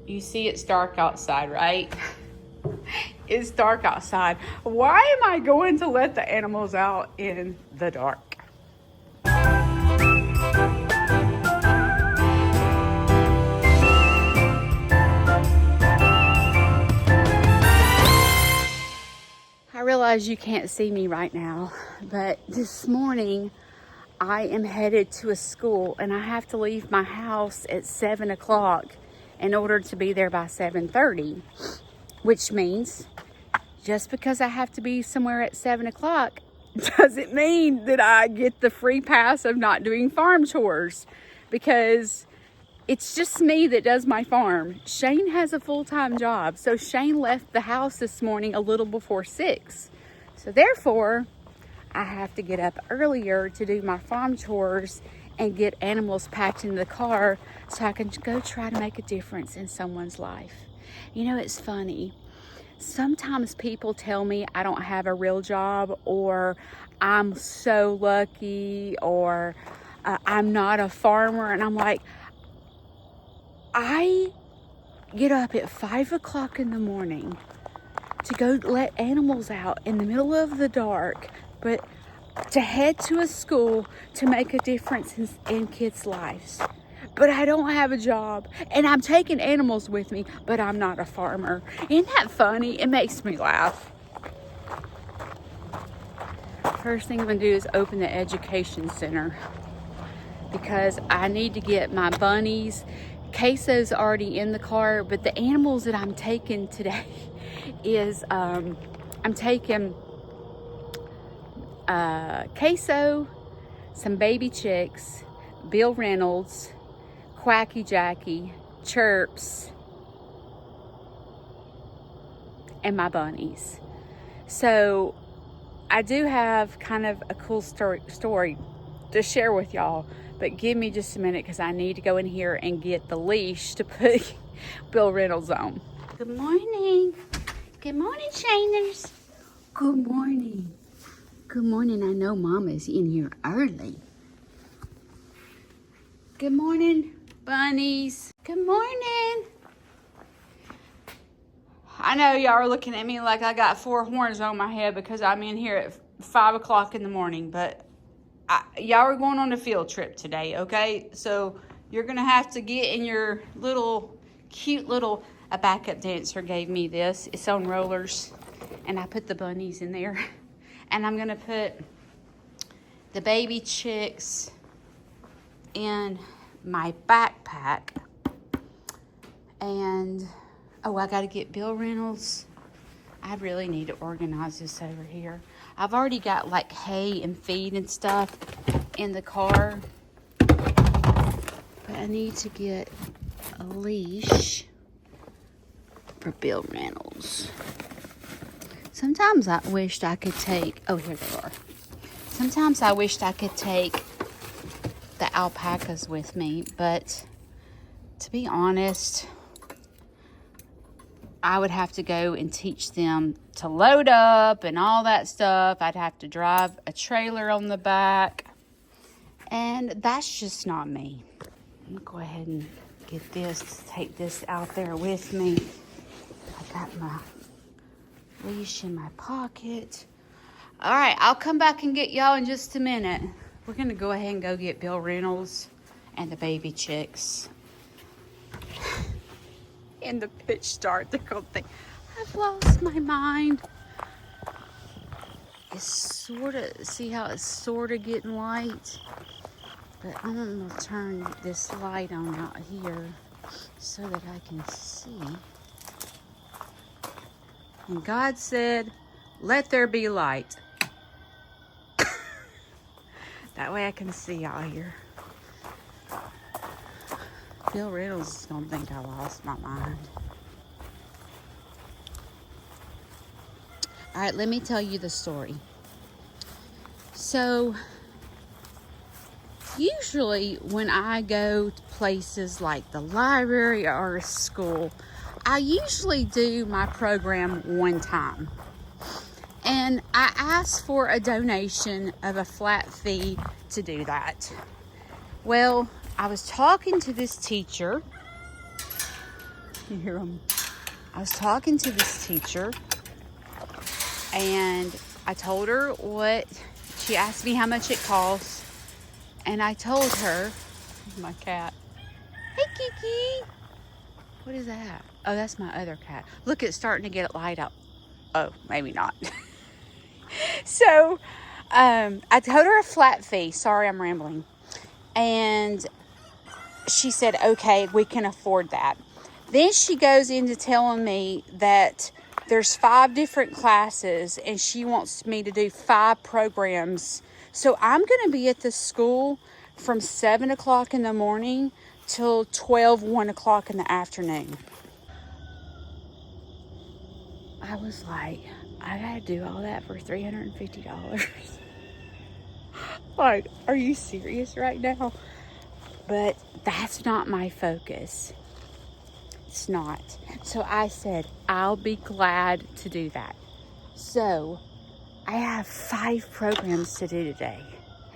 You see it's dark outside, right? It's dark outside. Why am I going to let the animals out in the dark? I realize you can't see me right now, but this morning I am headed to a school and I have to leave my house at 7 o'clock in order to be there by 7:30, which means just because I have to be somewhere at 7 o'clock doesn't mean that I get the free pass of not doing farm chores, because it's just me that does my farm. Shane has a full-time job, so Shane left the house this morning a little before 6. So therefore, I have to get up earlier to do my farm chores and get animals packed in the car so I can go try to make a difference in someone's life. You know, it's funny. Sometimes people tell me I don't have a real job, or I'm so lucky, or I'm not a farmer. And I'm like, I get up at 5 o'clock in the morning to go let animals out in the middle of the dark, but to head to a school to make a difference in kids' lives. But I don't have a job, and I'm taking animals with me, but I'm not a farmer. Isn't that funny? It makes me laugh. First thing I'm gonna do is open the education center, because I need to get my bunnies. Queso's already in the car, but the animals that I'm taking today is, I'm taking Queso, some baby chicks, Bill Reynolds, Quacky Jackie, Chirps, and my bunnies. So I do have kind of a cool story to share with y'all, but give me just a minute because I need to go in here and get the leash to put Bill Reynolds on. Good morning. Good morning, Shaners. Good morning. Good morning. I know Mama's in here early. Good morning, bunnies. Good morning. I know y'all are looking at me like I got 4 horns on my head because I'm in here at 5 o'clock in the morning, but y'all are going on a field trip today, okay? So you're gonna have to get in your little, cute little, a backup dancer gave me this. It's on rollers, and I put the bunnies in there. And I'm gonna put the baby chicks in my backpack. And, oh, I gotta get Bill Reynolds. I really need to organize this over here. I've already got like hay and feed and stuff in the car, but I need to get a leash for Bill Reynolds. Sometimes I wished I could take, oh, here they are. Sometimes I wished I could take the alpacas with me, but to be honest, I would have to go and teach them to load up and all that stuff. I'd have to drive a trailer on the back, and that's just not me. I'm gonna go ahead and get this, take this out there with me. I got my leash in my pocket. All right, I'll come back and get y'all in just a minute. We're gonna go ahead and go get Bill Reynolds and the baby chicks. In the pitch dark, they're gonna think I've lost my mind. It's sort of, see how it's sort of getting light, but I'm gonna turn this light on out here so that I can see. And God said, let there be light. That way I can see out here. Bill Reynolds is gonna think I lost my mind. All right, let me tell you the story. So, usually when I go to places like the library or a school, I usually do my program one time. And I ask for a donation of a flat fee to do that. Well, I was talking to this teacher, You hear them. I was talking to this teacher, and I told her what, she asked me how much it costs, and I told her, my cat, hey Kiki, what is that? Oh, that's my other cat. Look, it's starting to get light out. Oh, maybe not. So, I told her a flat fee. Sorry, I'm rambling. And she said, okay, we can afford that. Then she goes into telling me that there's 5 different classes and she wants me to do 5 programs. So I'm going to be at the school from 7 o'clock in the morning till 1 o'clock in the afternoon. I was like, I got to do all that for $350. Like, are you serious right now? But that's not my focus. It's not. So I said, I'll be glad to do that. So I have 5 programs to do today.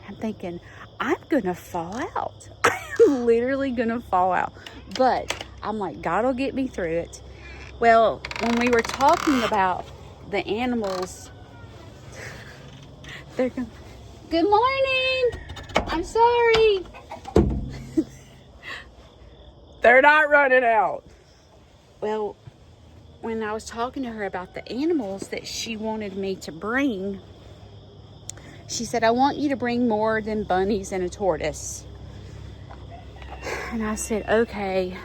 I'm thinking, I'm going to fall out. I'm literally going to fall out. But I'm like, God will get me through it. Well, when we were talking about the animals, they're going, good morning. I'm sorry. They're not running out. Well, when I was talking to her about the animals that she wanted me to bring, she said, I want you to bring more than bunnies and a tortoise. And I said, okay.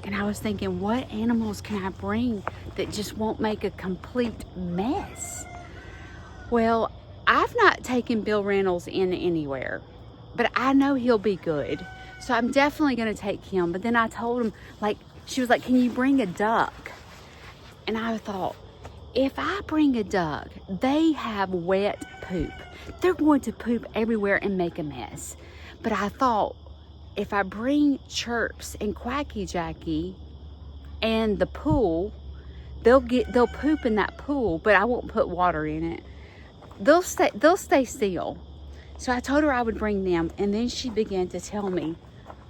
And I was thinking, what animals can I bring that just won't make a complete mess? Well, I've not taken Bill Reynolds in anywhere, but I know he'll be good. So I'm definitely going to take him. But then I told him, like, she was like, can you bring a duck? And I thought, if I bring a duck, they have wet poop. They're going to poop everywhere and make a mess. But I thought, if I bring Chirps and Quacky Jacky and the pool, they'll poop in that pool, but I won't put water in it. They'll stay still. So I told her I would bring them, and then she began to tell me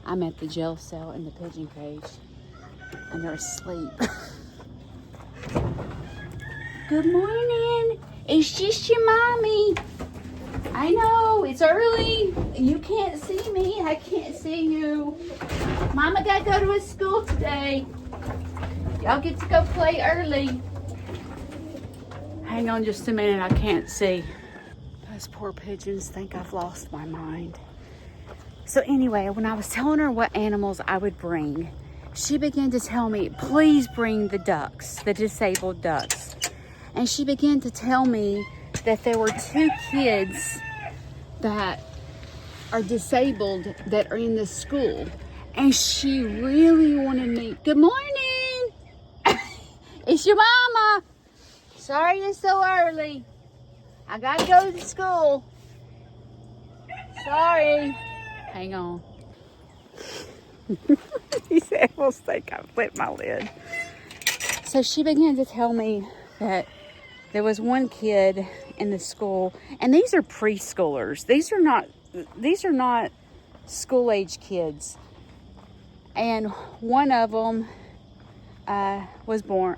I'm at the jail cell in the pigeon cage, and they're asleep. Good morning. It's just your mommy. I know, it's early. You can't see me. I can't see you. Mama got to go to a school today. Y'all get to go play early. Hang on just a minute. I can't see. Those poor pigeons think I've lost my mind. So anyway, when I was telling her what animals I would bring, she began to tell me, please bring the ducks, the disabled ducks. And she began to tell me that there were 2 kids that are disabled that are in the school. And she really wanted me, good morning. It's your mama. Sorry it's so early. I gotta go to school. Sorry. Hang on. These animals think I flipped my lid. So she began to tell me that there was one kid in the school, and these are preschoolers. These are not school age kids. And one of them was born.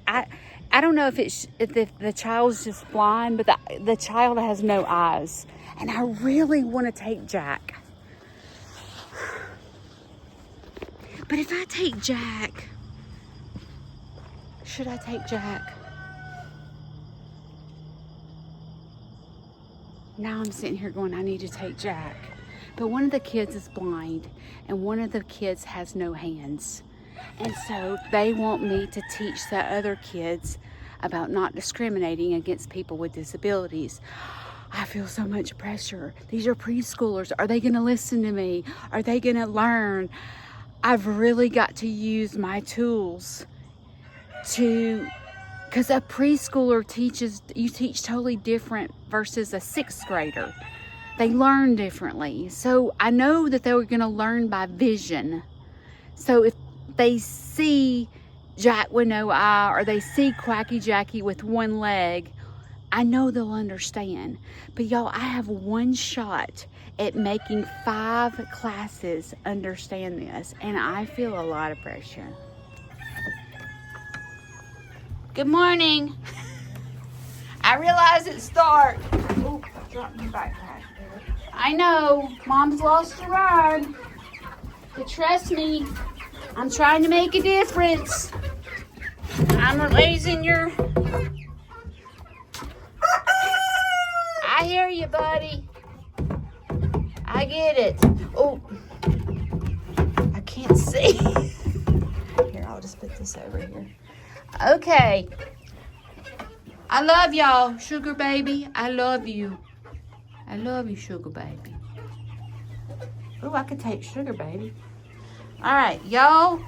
I don't know if the child's just blind, but the child has no eyes. And I really want to take Jack. But if I take Jack, should I take Jack? Now I'm sitting here going, I need to take Jack. But one of the kids is blind, and one of the kids has no hands. And so they want me to teach the other kids about not discriminating against people with disabilities. I feel so much pressure. These are preschoolers. Are they going to listen to me? Are they going to learn? I've really got to use my tools because a preschooler you teach totally different versus a 6th grader. They learn differently. So I know that they were going to learn by vision. So if they see Jack with no eye, or they see Quacky Jacky with one leg, I know they'll understand. But y'all, I have one shot at making 5 classes understand this, and I feel a lot of pressure. Good morning. I realize it's dark. Oh, I dropped my backpack. I know, Mom's lost her ride. But trust me, I'm trying to make a difference. I'm raising your... I hear you, buddy. I get it. Oh, I can't see. Here, I'll just put this over here. Okay. I love y'all, sugar baby. I love you. I love you, sugar baby. Oh, I could take sugar baby. All right, y'all.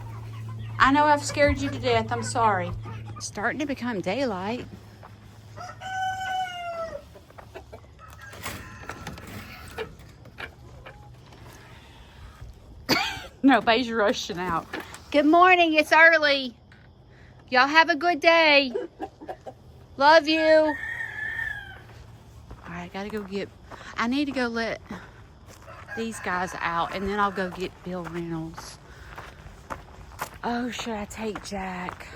I know I've scared you to death. I'm sorry. It's starting to become daylight. Nobody's rushing out. Good morning. It's early. Y'all have a good day. Love you. All right, gotta go get... I need to go let these guys out, and then I'll go get Bill Reynolds. Oh, should I take Jack?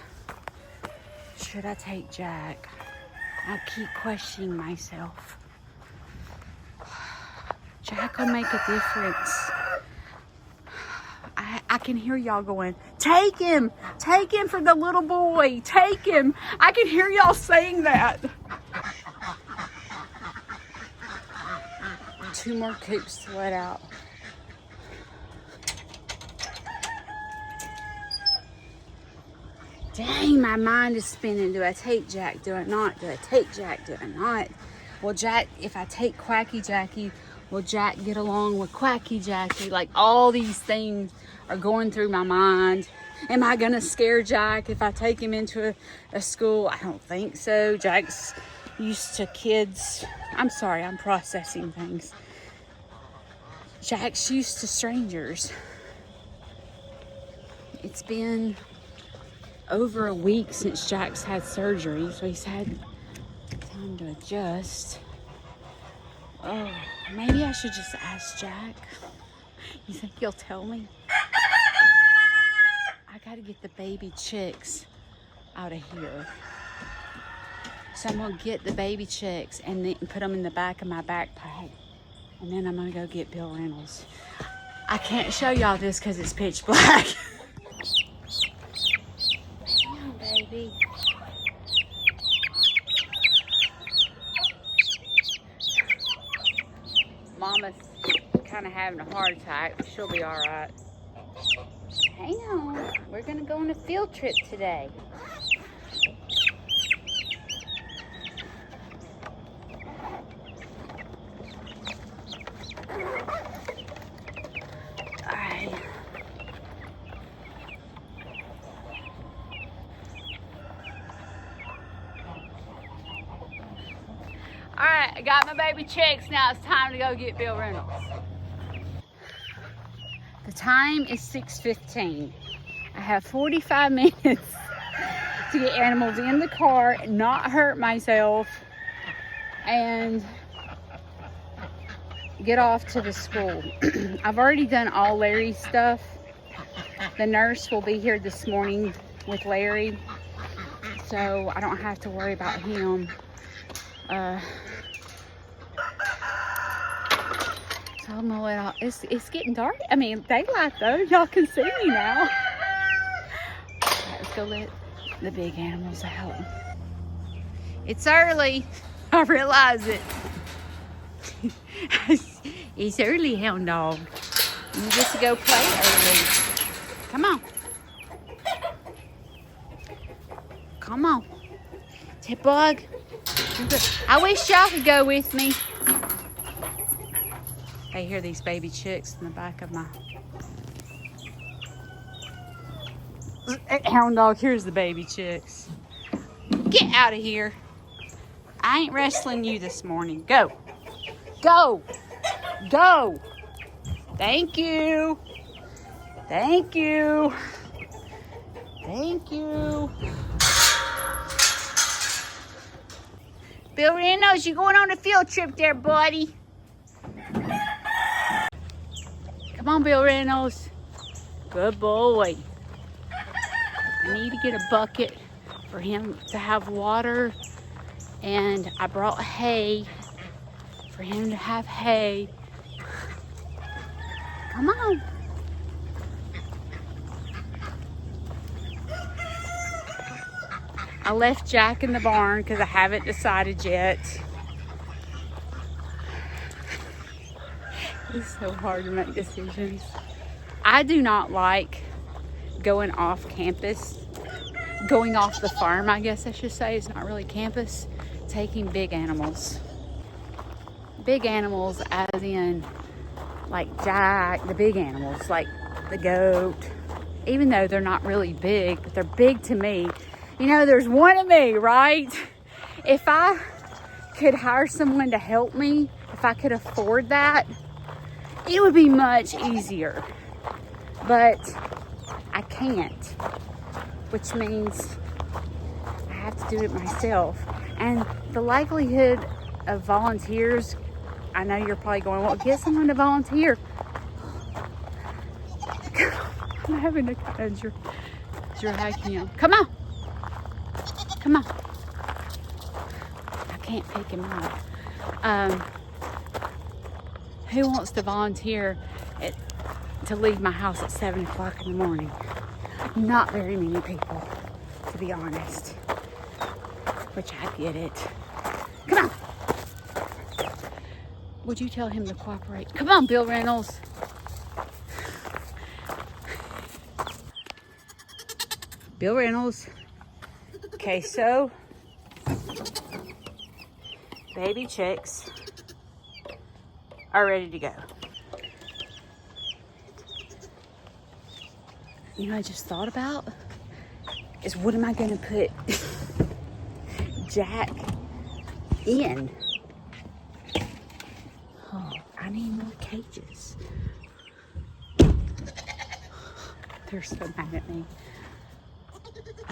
Should I take Jack? I keep questioning myself. Jack will make a difference. I can hear y'all going, take him for the little boy, take him. I can hear y'all saying that. 2 more coops to let out. Dang, my mind is spinning. Do I take Jack? Do I not? Do I take Jack? Do I not? Well, Jack, if I take Quacky Jackie, will Jack get along with Quacky Jackie? Like, all these things are going through my mind. Am I going to scare Jack if I take him into a school? I don't think so. Jack's used to kids. I'm sorry, I'm processing things. Jack's used to strangers. It's been over a week since Jack's had surgery, so he's had time to adjust. Oh, maybe I should just ask Jack. You think he'll tell me? I gotta get the baby chicks out of here. So I'm gonna get the baby chicks and then put them in the back of my backpack. And then I'm gonna go get Bill Reynolds. I can't show y'all this because it's pitch black. Come on, baby. Mama's kind of having a heart attack, but she'll be all right. Hang on, we're gonna go on a field trip today. All right. All right, I got my baby chicks. Now it's time to go get Bill Reynolds. The time is 6:15. I have 45 minutes to get animals in the car, not hurt myself, and get off to the school. I've already done all Larry's stuff. The nurse will be here this morning with Larry, so I don't have to worry about him. So I'm gonna let out. It's getting dark. I mean, daylight though. Y'all can see me now. All right, let's go let the big animals out. It's early. I realize it. It's early, hound dog. You get to go play early. Come on. Come on. Tip bug. I wish y'all could go with me. I hear these baby chicks in the back of my... Hound dog, here's the baby chicks. Get out of here. I ain't wrestling you this morning. Go. Go. Go. Thank you. Thank you. Thank you. Bill Reynolds, you going on a field trip there, buddy. Come on, Bill Reynolds. Good boy. I need to get a bucket for him to have water, and I brought hay for him to have hay. Come on. I left Jack in the barn because I haven't decided yet. It's so hard to make decisions. I do not like going off campus, going off the farm, I guess I should say. It's not really campus. Taking big animals. Big animals as in like Jack, the big animals, like the goat. Even though they're not really big, but they're big to me. You know, there's one of me, right? If I could hire someone to help me, if I could afford that, it would be much easier. But I can't, which means I have to do it myself. And the likelihood of volunteers, I know you're probably going, well, get someone to volunteer. I'm having to kind of drag him. Come on. Come on. I can't pick him up. Who wants to volunteer to leave my house at 7 o'clock in the morning? Not very many people, to be honest. Which I get it. Come on. Would you tell him to cooperate? Come on, Bill Reynolds. Bill Reynolds. Queso. Baby chicks are ready to go. You know what I just thought about? Is what am I gonna put Jack in? Oh, I need more cages. They're so mad at me.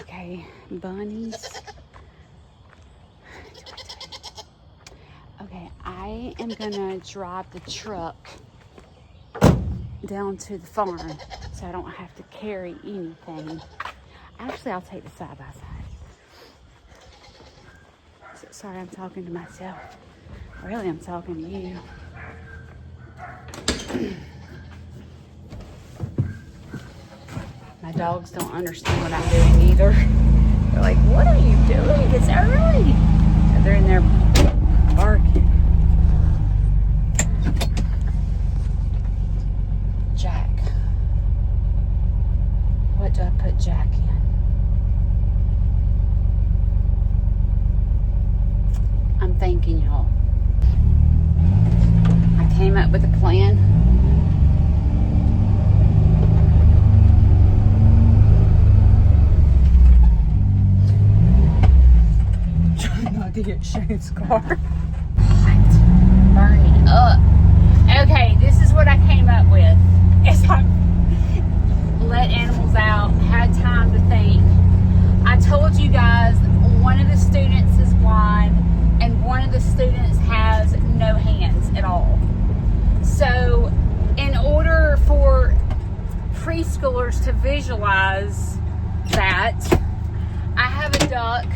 Okay, bunnies. Okay, I am gonna drive the truck down to the farm so I don't have to carry anything. Actually, I'll take the side by side. So, sorry, I'm talking to myself. Really, I'm talking to you. My dogs don't understand what I'm doing either. They're like, what are you doing? It's early. And they're in there barking. Jack. What do I put Jack in? I'm thinking, y'all. I came up with a plan. To get Shane's car. Hot. Burning up. Okay, this is what I came up with. As I let animals out, had time to think. I told you guys one of the students is blind and one of the students has no hands at all. So in order for preschoolers to visualize that, I have a duck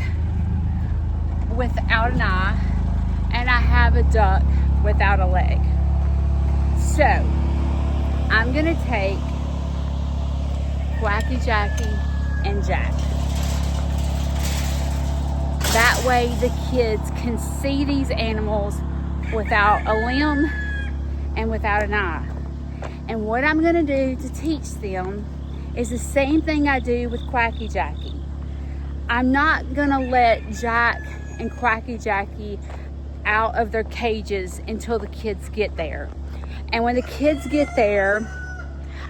without an eye, and I have a duck without a leg. So, I'm gonna take Quacky Jackie and Jack. That way the kids can see these animals without a limb and without an eye. And what I'm gonna do to teach them is the same thing I do with Quacky Jackie. I'm not gonna let Jack and Quacky Jackie out of their cages until the kids get there. And when the kids get there,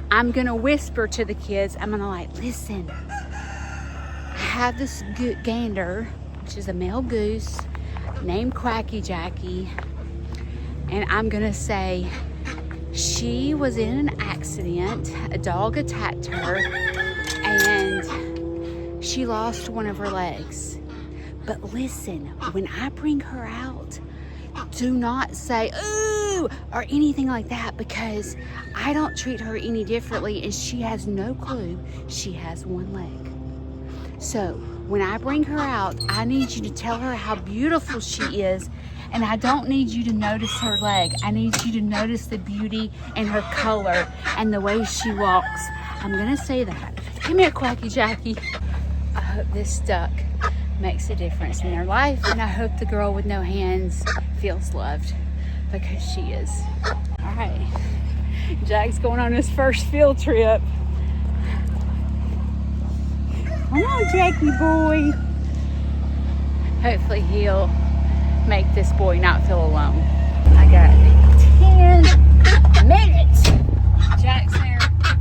I'm gonna whisper to the kids, I'm gonna like, listen, I have this gander, which is a male goose, named Quacky Jackie, and I'm gonna say, she was in an accident, a dog attacked her, and she lost one of her legs. But listen, when I bring her out, do not say, ooh, or anything like that, because I don't treat her any differently and she has no clue she has one leg. So when I bring her out, I need you to tell her how beautiful she is. And I don't need you to notice her leg. I need you to notice the beauty and her color and the way she walks. I'm gonna say that. Come here, Quacky Jackie. I hope this duck makes a difference in their life, and I hope the girl with no hands feels loved, because she is. All right, Jack's going on his first field trip. Come on, Jackie boy. Hopefully he'll make this boy not feel alone. I got 10 minutes. Jack's there,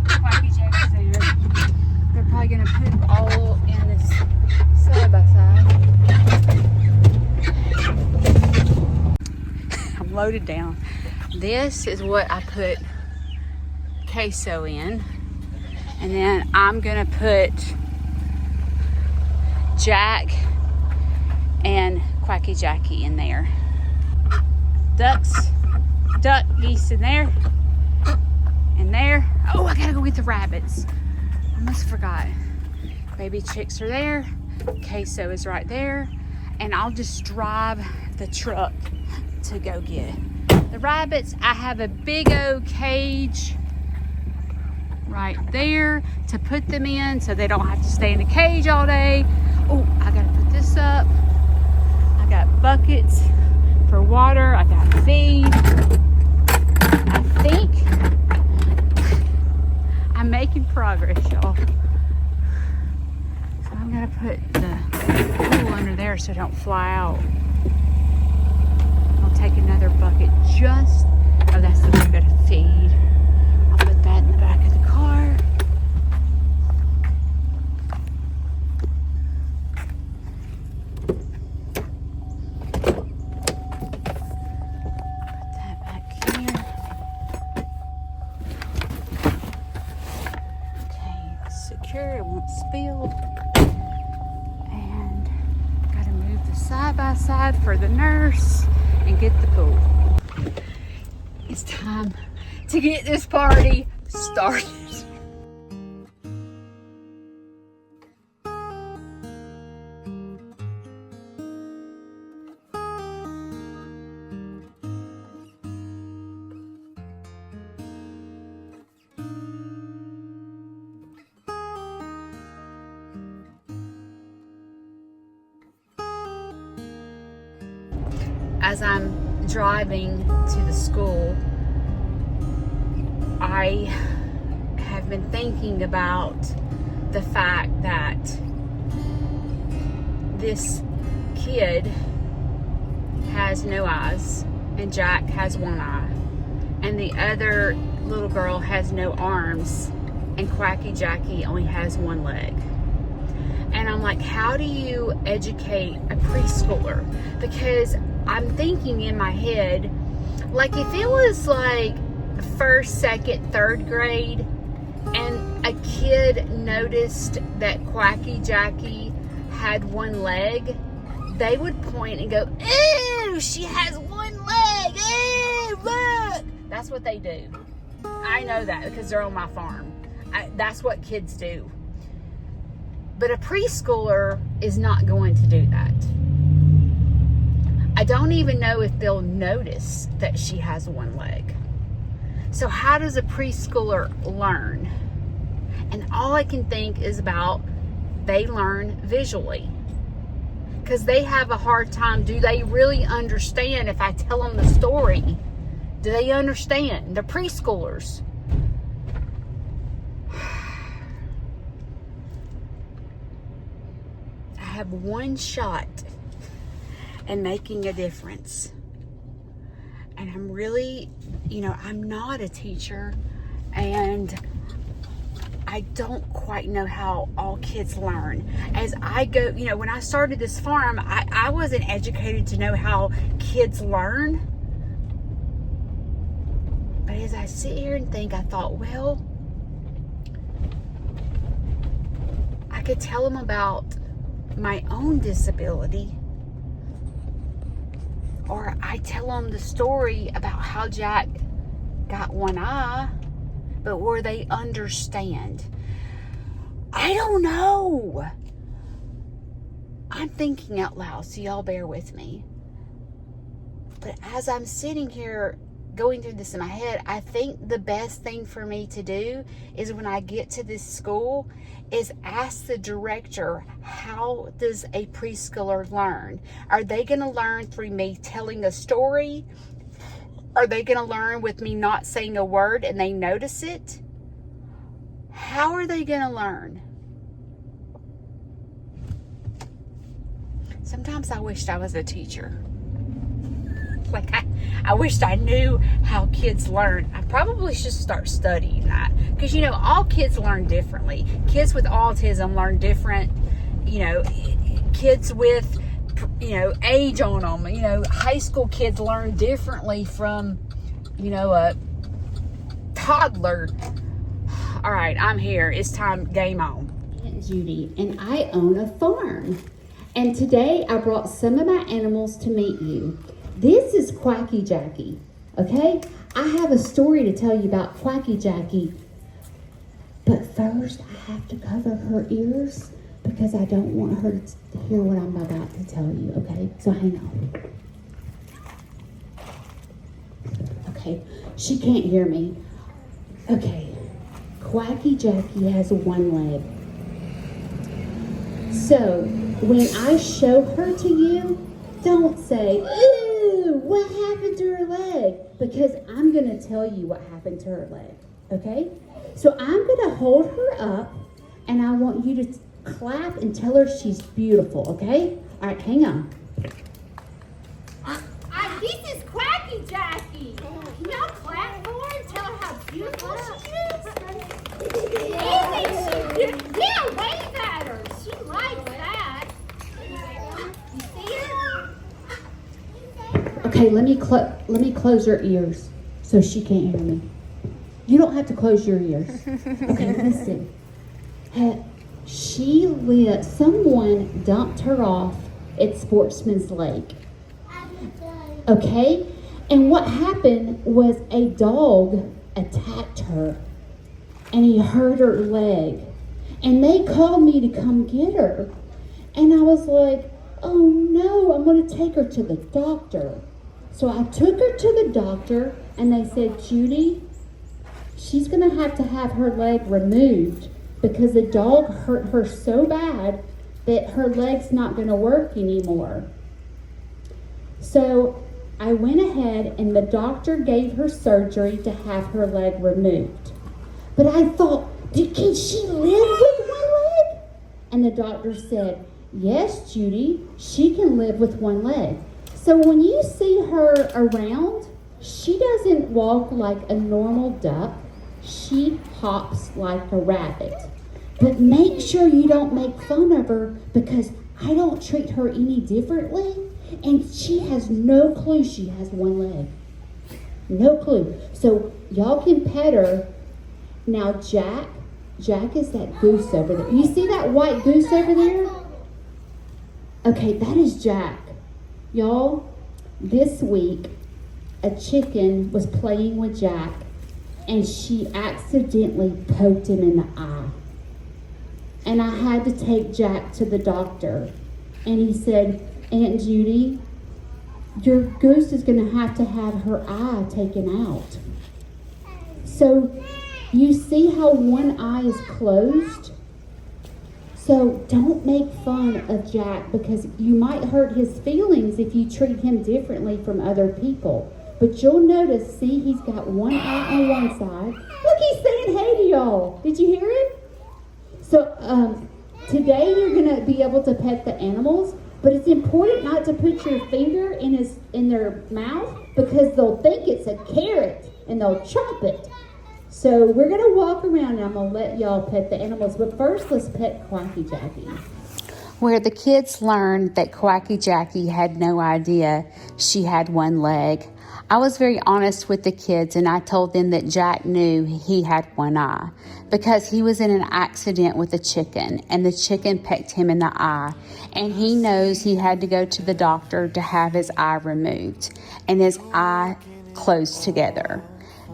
Quacky Jack's there. They're probably gonna poop all in this side by side. I'm loaded down. This is what I put queso in, and then I'm gonna put Jack and Quacky Jackie in there. Duck geese in there, and there. Oh, I gotta go get the rabbits. I almost forgot. Baby chicks are there. Queso is right there, and I'll just drive the truck to go get the rabbits. I have a big old cage right there to put them in, so they don't have to stay in the cage all day. Oh, I gotta put this up. I got buckets for water. I got feed. I think I'm making progress, y'all. So I'm gonna put the pool under there so it don't fly out. I'll take another bucket just, oh, that's the bucket of feed. I'll put that in the back of the car. Put that back here. Okay, secure, it won't spill. And gotta move the side by side for the nurse and get the pool. It's time to get this party started. As I'm driving to the school, I have been thinking about the fact that this kid has no eyes, and Jack has one eye, and the other little girl has no arms, and Quacky Jackie only has one leg. And I'm like, how do you educate a preschooler? Because I'm thinking in my head, like if it was like first, second, third grade, and a kid noticed that Quacky Jackie had one leg, they would point and go, ew, she has one leg, ew, look. That's what they do. I know that because they're on my farm. That's what kids do. But a preschooler is not going to do that. I don't even know if they'll notice that she has one leg. So how does a preschooler learn? And all I can think is about they learn visually. Because they have a hard time. Do they really understand if I tell them the story? Do they understand? The preschoolers. I have one shot and making a difference. And I'm really, I'm not a teacher, and I don't quite know how all kids learn. As I go, when I started this farm, I wasn't educated to know how kids learn. But as I sit here and think, I thought, well, I could tell them about my own disability. Or I tell them the story about how Jack got one eye, but where they understand. I don't know. thinking out loud, so y'all bear with me. But as I'm sitting here going through this in my head, I think the best thing for me to do is when I get to this school is ask the director, how does a preschooler learn? Are they going to learn through me telling a story? Are they going to learn with me not saying a word and they notice it? How are they going to learn? Sometimes I wished I was a teacher. Like I wished I knew how kids learn. I probably should start studying that. Because, all kids learn differently. Kids with autism learn different. Kids with, age on them. High school kids learn differently from, a toddler. All right, I'm here. It's time. Game on. Aunt Judy, and I own a farm. And today I brought some of my animals to meet you. This is Quacky Jackie, okay? I have a story to tell you about Quacky Jackie. But first, I have to cover her ears because I don't want her to hear what I'm about to tell you, okay? So hang on. Okay, she can't hear me. Okay, Quacky Jackie has one leg. So, when I show her to you, don't say, "Ooh, what happened to her leg?" Because I'm going to tell you what happened to her leg, okay? So I'm going to hold her up, and I want you to clap and tell her she's beautiful, okay? All right, hang on. This is Quacky Jackie. Can y'all clap for her and tell her how beautiful she is? Yeah, wave at her. She likes that. You see her? Okay, let me close her ears so she can't hear me. You don't have to close your ears. Okay, listen. Someone dumped her off at Sportsman's Lake. Okay? And what happened was a dog attacked her and he hurt her leg. And they called me to come get her. And I was like, oh no, I'm going to take her to the doctor. So I took her to the doctor and they said, Judy, she's going to have her leg removed because the dog hurt her so bad that her leg's not going to work anymore. So I went ahead and the doctor gave her surgery to have her leg removed. But I thought, can she live with one leg? And the doctor said, yes, Judy, she can live with one leg. So when you see her around, she doesn't walk like a normal duck. She hops like a rabbit. But make sure you don't make fun of her because I don't treat her any differently. And she has no clue she has one leg. No clue. So y'all can pet her. Now Jack is that goose over there. You see that white goose over there? Okay, that is Jack. Y'all, this week, a chicken was playing with Jack and she accidentally poked him in the eye. And I had to take Jack to the doctor. And he said, Aunt Judy, your goose is going to have her eye taken out. So you see how one eye is closed? So don't make fun of Jack because you might hurt his feelings if you treat him differently from other people. But you'll notice, see, he's got one eye on one side. Look, he's saying hey to y'all. Did you hear him? So today you're going to be able to pet the animals, but it's important not to put your finger in their mouth because they'll think it's a carrot and they'll chomp it. So we're going to walk around and I'm going to let y'all pet the animals. But first, let's pet Quacky Jackie. Where the kids learned that Quacky Jackie had no idea she had one leg, I was very honest with the kids and I told them that Jack knew he had one eye because he was in an accident with a chicken and the chicken pecked him in the eye and he knows he had to go to the doctor to have his eye removed and his eye closed together.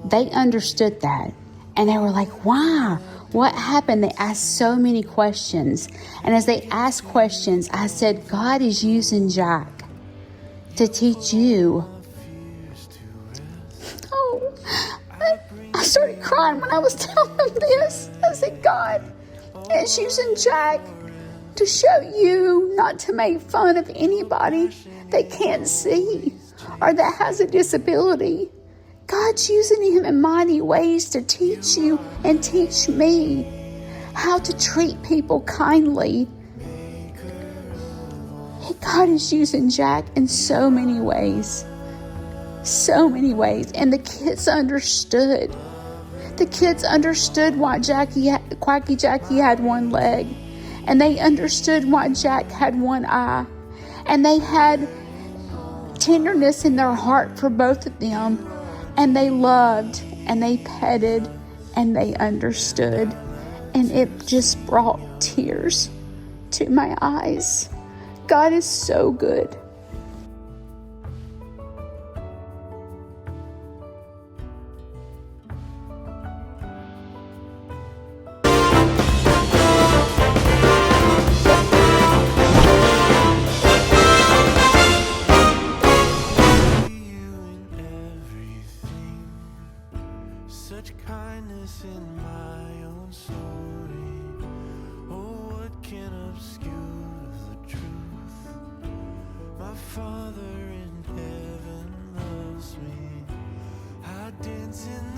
They understood that and they were like, why? What happened? They asked so many questions. And as they asked questions, I said, God is using Jack to teach you. Oh, I started crying when I was telling them this. I said, God is using Jack to show you not to make fun of anybody that can't see or that has a disability. God's using him in mighty ways to teach you and teach me how to treat people kindly. God is using Jack in so many ways. So many ways. And the kids understood. The kids understood why Quacky Jackie had one leg. And they understood why Jack had one eye. And they had tenderness in their heart for both of them. And they loved and they petted and they understood. And it just brought tears to my eyes. God is so good. Such kindness in my own story. Oh, what can obscure the truth? My Father in heaven loves me. I dance in